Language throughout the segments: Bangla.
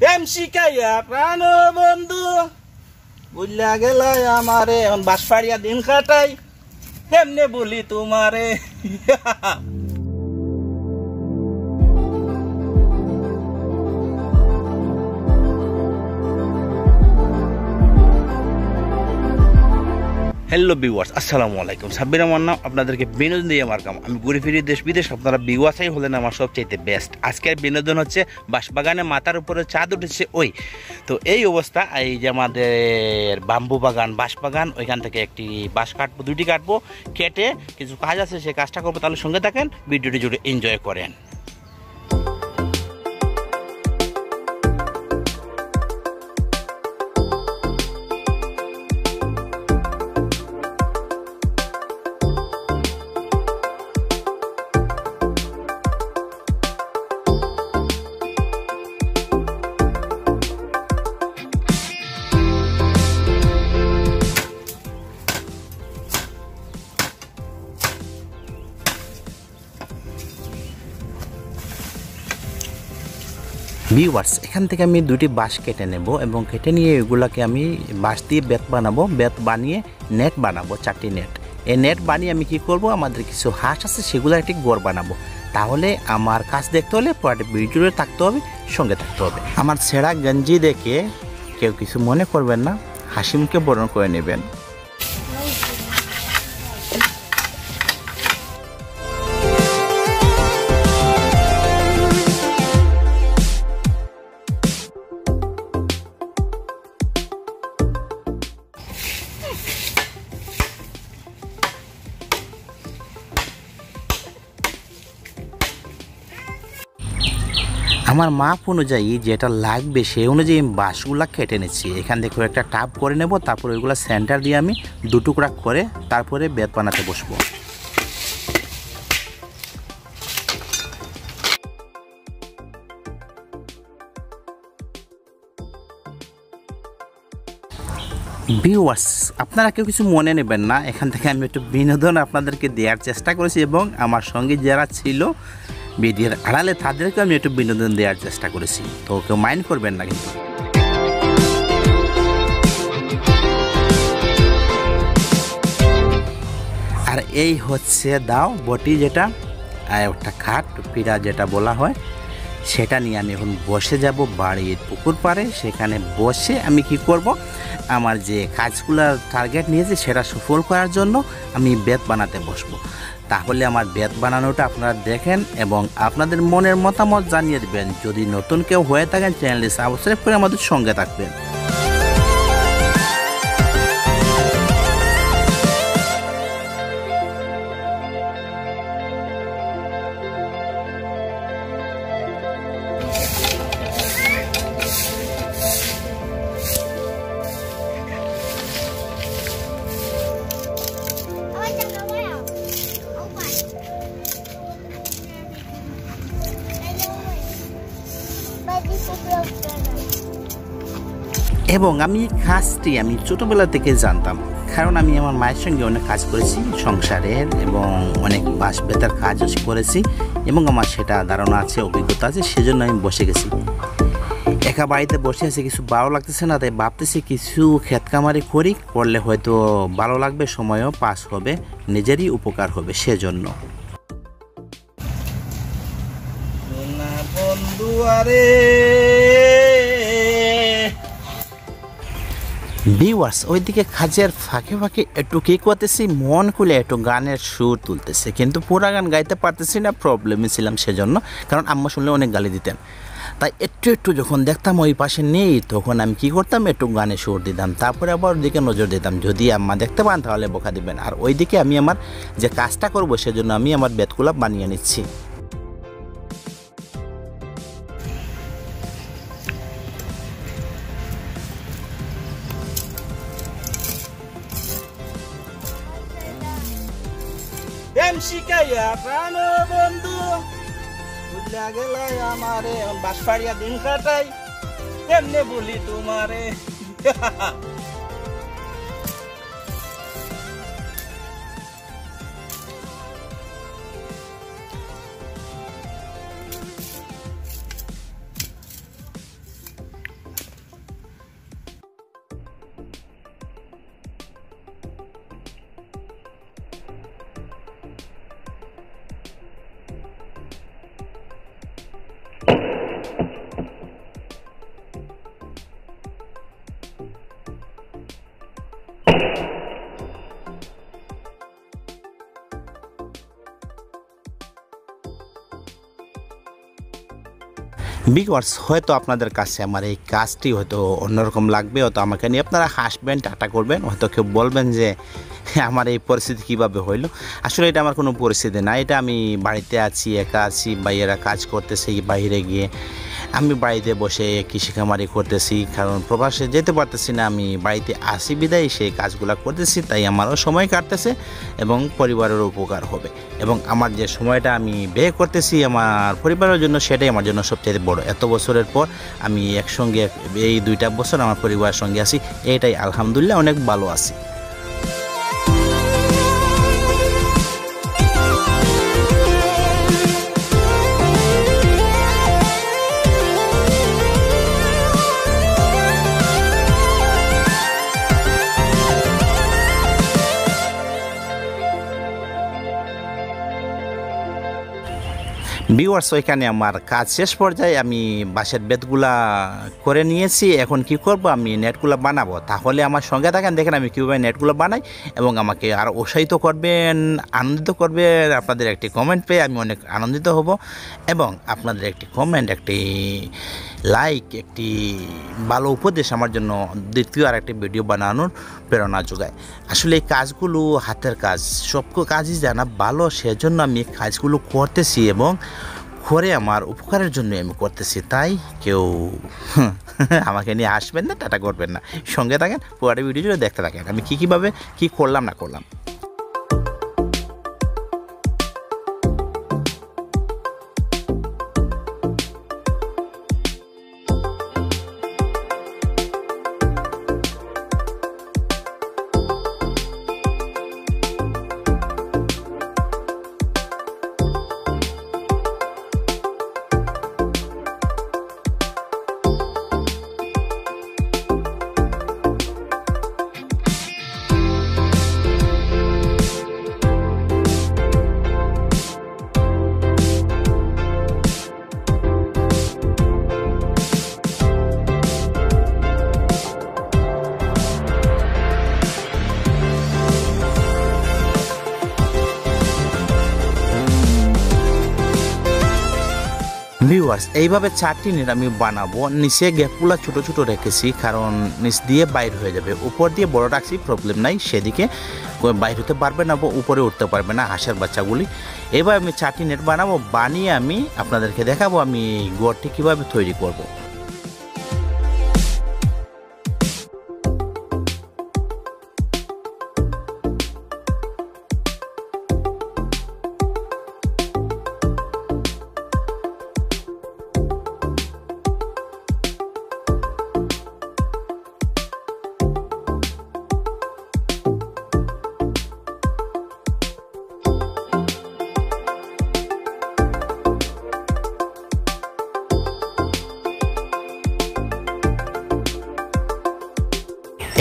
এম শিখাইয়া প্রাণ বন্ধু বুঝলা গেল আমারে এখন বাঁশফাড়িয়া দিন কাটাই কেমনে বলি তোমারে। হ্যালো ভিউয়ার্স, আসসালামু আলাইকুম। সাব্বির আমার নাম, আপনাদেরকে বিনোদন দিয়ে আমার কাম। আমি ঘুরে ফিরি দেশ বিদেশ, আপনারা ভিউয়ার্সই হলেন আমার সবচাইতে বেস্ট। আজকের বিনোদন হচ্ছে বাঁশবাগানে মাথার উপরে চাঁদ উঠেছে তো এই অবস্থা। এই যে আমাদের বাম্বু বাগান, বাঁশবাগান, ওইখান থেকে একটি বাঁশ কাটবো, দুইটি কাটবো, কেটে কিছু কাজ আছে সেই কাজটা করবো। তাহলে সঙ্গে থাকেন, ভিডিওটি জুড়ে এনজয় করেন। ভিউয়ার্স, এখান থেকে আমি দুটি বাঁশ কেটে নেব এবং কেটে নিয়ে এগুলাকে আমি বাঁশ দিয়ে বেত বানাবো। বেত বানিয়ে নেট বানাবো, 4টি নেট। এই নেট বানিয়ে আমি কি করব, আমাদের কিছু হাঁস আছে সেগুলো একটি গড় বানাবো। তাহলে আমার কাজ দেখতে হলে পুরোটা ভিডিওতে থাকতে হবে, সঙ্গে থাকতে হবে। আমার ছেঁড়া গঞ্জি দেখে কেউ কিছু মনে করবেন না, হাসি মুখে বরণ করে নেবেন। আমার মাপ অনুযায়ী যেটা লাগবে সেই অনুযায়ী আমি বাঁশগুলা কেটে নিচ্ছি। এখান থেকে একটা টাপ করে নেব, তারপর ওইগুলো সেন্টার দিয়ে আমি 2 টুকরা করে তারপরে বেত বানাতে বসবো। ভিউয়ার্স, আপনারা কেউ কিছু মনে নেবেন না, এখান থেকে আমি একটু বিনোদন আপনাদেরকে দেওয়ার চেষ্টা করেছি এবং আমার সঙ্গে যারা ছিল ভিডিওর আড়ালে তাদেরকে আমি একটু বিনোদন দেওয়ার চেষ্টা করেছি, তো কেউ মাইন্ড করবেন না কিন্তু। আর এই হচ্ছে দাও বটি, যেটা একটা খাট পিড়া যেটা বলা হয়, সেটা নিয়ে আমি এখন বসে যাব বাড়ির পুকুর পাড়ে। সেখানে বসে আমি কি করব, আমার যে কাজগুলোর টার্গেট নিয়েছি সেটা সফল করার জন্য আমি বেত বানাতে বসবো। তাহলে আমার বেত বানানোটা আপনারা দেখেন এবং আপনাদের মনের মতামত জানিয়ে দেবেন। যদি নতুন কেউ হয়ে থাকেন, চ্যানেলটি সাবস্ক্রাইব করে আমাদের সঙ্গে থাকবেন। এবং আমি কাজটি আমি ছোটোবেলা থেকে জানতাম, কারণ আমি আমার মায়ের সঙ্গে অনেক কাজ করেছি সংসারের এবং অনেক বাঁশ বেতার কাজও করেছি এবং আমার সেটা ধারণা আছে, অভিজ্ঞতা আছে। সেজন্য আমি বসে গেছি, একা বাড়িতে বসে আছি, কিছু ভালো লাগতেছে না, তাই ভাবতেছি কিছু ক্ষেত কামারি করি, করলে হয়তো ভালো লাগবে, সময়ও পাস হবে, নিজেরই উপকার হবে। সেজন্য ভিউয়ার্স, ওইদিকে কাজের ফাঁকে ফাঁকে একটু কি করতেছি, মন খুলে একটু গানের সুর তুলতেছে, কিন্তু পুরা গান গাইতে পারতেছি না, প্রবলেমে ছিলাম সেজন্য, কারণ আম্মা শুনলে অনেক গালি দিতেন। তাই একটু একটু যখন দেখতাম ওই পাশে নেই, তখন আমি কি করতাম, একটু গানে সুর দিতাম, তারপরে আবার ওইদিকে নজর দিতাম, যদি আম্মা দেখতে পান তাহলে বকা দিবেন। আর ওইদিকে আমি আমার যে কাজটা করবো সেজন্য আমি আমার বেতগুলা বানিয়ে নিচ্ছি। এম শিখাইয়া প্রাণ বন্ধু বুঝলা গেল আমারে বাঁশফাড়িয়া দিন কাটাই কেমনে বলি তোমারে। ভিউয়ার্স, হয়তো আপনাদের কাছে আমার এই কাজটি হয়তো অন্যরকম লাগবে, হয়তো আমাকে নিয়ে আপনারা হাসবেন, টাটা করবেন, হয়তো কেউ বলবেন যে আমার এই পরিস্থিতি কীভাবে হইলো। আসলে এটা আমার কোনো পরিস্থিতি না, এটা আমি বাড়িতে আছি, একা আছি, ভাইয়েরা কাজ করতেছে বাইরে গিয়ে, আমি বাড়িতে বসে কৃষিকামারি করতেছি, কারণ প্রবাসে যেতে পারতেছি না, আমি বাড়িতে আসি বিদায় সেই কাজগুলো করতেছি, তাই আমারও সময় কাটতেছে এবং পরিবারেরও উপকার হবে, এবং আমার যে সময়টা আমি ব্যয় করতেছি আমার পরিবারের জন্য, সেটাই আমার জন্য সবচেয়ে বড়। এত বছরের পর আমি একসঙ্গে এই 2টা বছর আমার পরিবারের সঙ্গে আছি, এটাই আলহামদুলিল্লাহ অনেক ভালো আছি। ভিউয়ার্স, ওইখানে আমার কাজ শেষ পর্যায়ে আমি বাঁশের বেতগুলা করে নিয়েছি। এখন কি করব, আমি নেটগুলো বানাবো। তাহলে আমার সঙ্গে থাকেন, দেখেন আমি কীভাবে নেটগুলো বানাই, এবং আমাকে আরও উৎসাহিত করবেন, আনন্দিত করবেন। আপনাদের একটি কমেন্ট পেয়ে আমি অনেক আনন্দিত হব, এবং আপনাদের একটি কমেন্ট, একটি লাইক, একটি ভালো উপদেশ আমার জন্য দ্বিতীয় আর একটি ভিডিও বানানোর প্রেরণা যোগায়। আসলে এই কাজগুলো হাতের কাজ, সব কাজই জানা ভালো, সেজন্য আমি কাজগুলো করতেছি এবং করে আমার উপকারের জন্য আমি করতেছি। তাই কেউ আমাকে নিয়ে আসবেন না, টাটা করবেন না, সঙ্গে থাকেন, পুরো ভিডিও জুড়ে দেখতে থাকেন আমি কীভাবে কী করলাম না করলাম। ভিউয়ার্স, এইভাবে 4টি নেট আমি বানাবো। নিচে গ্যাপগুলো ছোট ছোট রেখেছি, কারণ নিচ দিয়ে বাইর হয়ে যাবে। উপর দিয়ে বড় রাখছি, প্রবলেম নাই, সেদিকে বাইর হতে পারবে না, উপরে উঠতে পারবে না হাঁসের বাচ্চাগুলি। এবার আমি 4টি নেট বানাবো, বানিয়ে আমি আপনাদেরকে দেখাবো আমি ঘরটি কীভাবে তৈরি করব।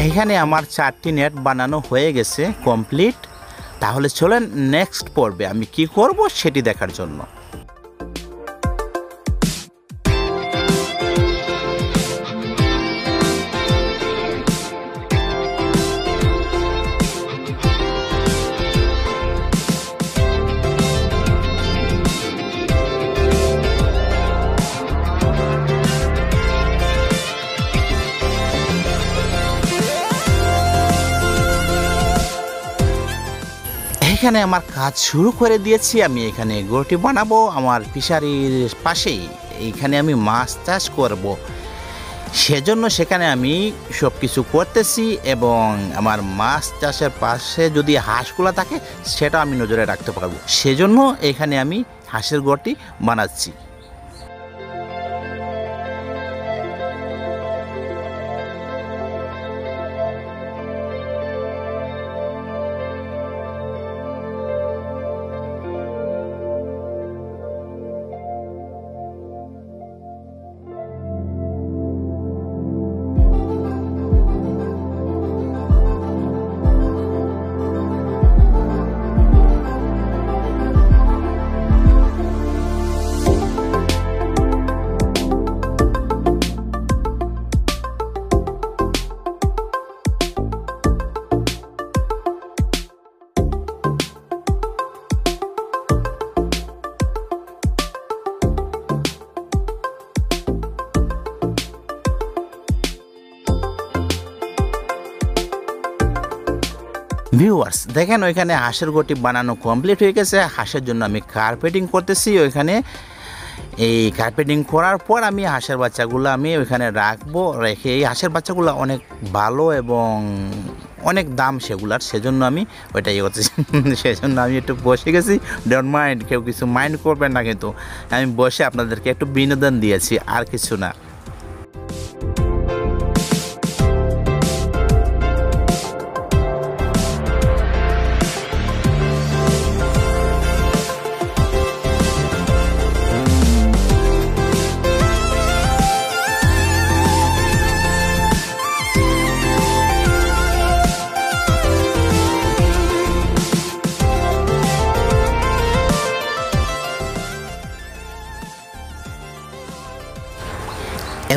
এখানে আমার 4টি নেট বানানো হয়ে গেছে, কমপ্লিট। তাহলে চলেন নেক্সট পর্বে আমি কি করব সেটি দেখার জন্য। এখানে আমার কাজ শুরু করে দিয়েছি। আমি এখানে ঘরটি বানাবো আমার ফিশারির পাশেই। এইখানে আমি মাছ চাষ করব, সেজন্য সেখানে আমি সব কিছু করতেছি, এবং আমার মাছ চাষের পাশে যদি হাঁসগুলো থাকে সেটা আমি নজরে রাখতে পারবো, সেজন্য এখানে আমি হাঁসের ঘরটি বানাচ্ছি। ভিউয়ার্স দেখেন ওইখানে হাঁসের গটি বানানো কমপ্লিট হয়ে গেছে। হাঁসের জন্য আমি কার্পেটিং করতেছি। ওইখানে এই কার্পেটিং করার পর আমি হাঁসের বাচ্চাগুলো আমি ওইখানে রাখবো। রেখে এই হাঁসের বাচ্চাগুলো অনেক ভালো এবং অনেক দাম সেগুলার, সেজন্য আমি ওইটা ইয়ে করতেছি। সেজন্য আমি একটু বসে গেছি। ডোন্ট মাইন্ড, কেউ কিছু মাইন্ড করবেন না, কিন্তু আমি বসে আপনাদেরকে একটু বিনোদন দিয়েছি, আর কিছু না।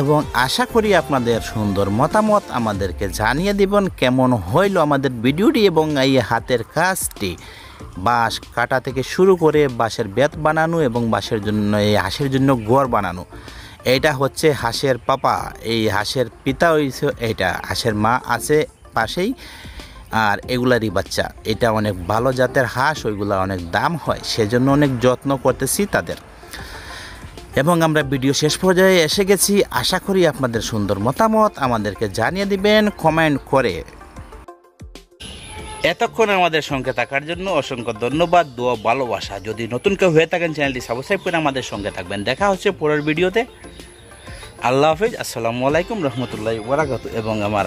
এবং আশা করি আপনাদের সুন্দর মতামত আমাদেরকে জানিয়ে দিবেন কেমন হইল আমাদের ভিডিওটি এবং এই হাতের কাজটি। বাঁশ কাটা থেকে শুরু করে বাঁশের বেত বানানো এবং বাঁশের জন্য এই হাঁসের জন্য ঘর বানানো। এটা হচ্ছে হাঁসের পাপা, এই হাঁসের পিতা হইছে এইটা, হাঁসের মা আছে পাশেই, আর এগুলারই বাচ্চা। এটা অনেক ভালো জাতের হাঁস, ওইগুলা অনেক দাম হয়, সেজন্য অনেক যত্ন করতেছি তাদের। এবং আমরা ভিডিও শেষ পর্যায়ে এসে গেছি। আশা করি আপনাদের সুন্দর মতামত আমাদেরকে জানিয়ে দিবেন কমেন্ট করে। এতক্ষণ আমাদের সঙ্গে থাকার জন্য অসংখ্য ধন্যবাদ, দোয়া ভালোবাসা। যদি নতুন কেউ হয়ে থাকেন চ্যানেলটি সাবস্ক্রাইব করে আমাদের সঙ্গে থাকবেন। দেখা হচ্ছে পরের ভিডিওতে। আল্লাহ হাফেজ, আসসালামু আলাইকুম রহমতুল্লাহি ওয়া বারাকাতুহু। এবং আমার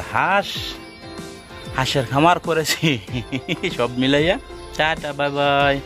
হাঁসের খামার করেছি সব মিলাইয়া। Tata, bye bye.